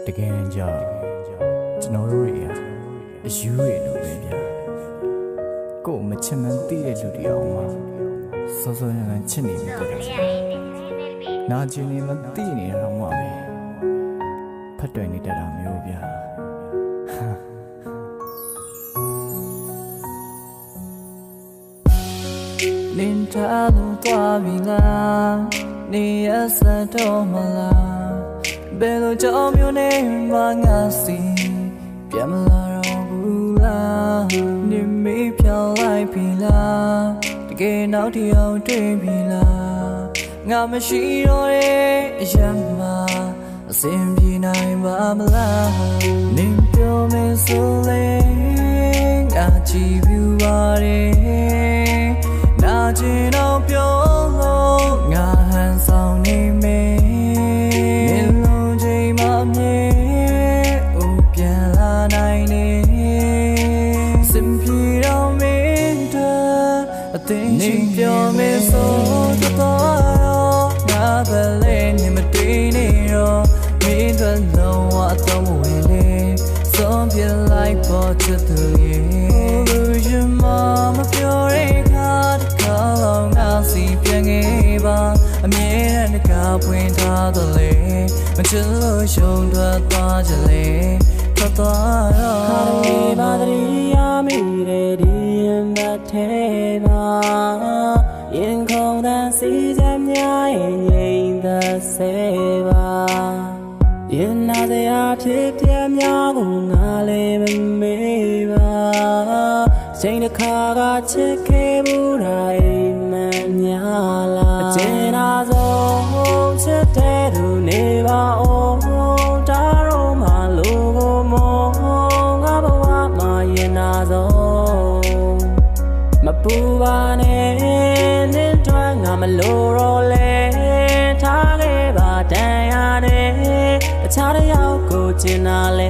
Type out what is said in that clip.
တကယ်ကြောင့်ကျွန်တော်တို့တွေအယူတွေလိုပဲဗျာကို့မချင်မှန်းသိတဲ့လူတွေအောင်မှာစောစောရမ်းချစ်နေမိတယ်နာကျင်နေမသိနေတော့မှပဲဖတ်တွယ်နေတတ်တာမျိုးဗျာလင်းထားလို့သွားပြီလားနေရစတော့မလားဘယ်လိုကြောင့်မျိုးနဲ့မှငါစီပြန်မလာတော့ဘူးလားနေမေးဖြောင်းလိုက်ပြီလားတကယ်နောက်တစ်ယောက်တွေ့ပြီလားငါမရှိတော့တဲ့အရာမှာအစင်ပြေနိုင်ပါမလားနေပြောမယ်ဆိုလေငါကြည့်ပြီးပါတယ်နာကျင်တော့ပြောလို့ငါဟန်ဆောင်နေမယ်နေလုံးချိန်မှမြဲဥပြန်လာနိုင်နေစင်ပြေတော့မင်းတို့အသိရှိပြောမယ်ဆိုတော့ငါပဲလေနေမတွေ့နေတော့မင်းတို့လုံးဝအတော့မဝင်လေဆုံးပြလိုက်ပေါ်ချစ်သူရဲ့လူရှင်မပြောရခါတခါတော့ငါစီပြန်ခဲ့ပါအမြဲတမ်းကပွင့်ထားတော့လေမချစ်လို့ရှုံးထွက်သွားကြလေထွက်သွားတော့ခါရီပါတရီရမိတဲ့ဒီရင်ဘတ်ထဲပါရင်ခုန်တဲ့စီချက်များရင်ငြိမ်သက်စေပါရင်နာစရာဖြစ်ပြများကိုငါလည်းမမေ့ပါချိန်တစ်ခါကချစ်ခဲ့ဘူးတိုင်းမှန်များလားအကျဉ်းသာဆုံးချစ်တဲ့သူနေပါအောင်ဒါတော့မှလိုကိုမောငါဘဝမှာရင်နာဆုံးမပူပါနဲ့နဲ့တော့ငါမလိုတော့လဲထားခဲ့ပါတန်ရနဲ့အခြားတစ်ယောက်ကိုကျင်လာလဲ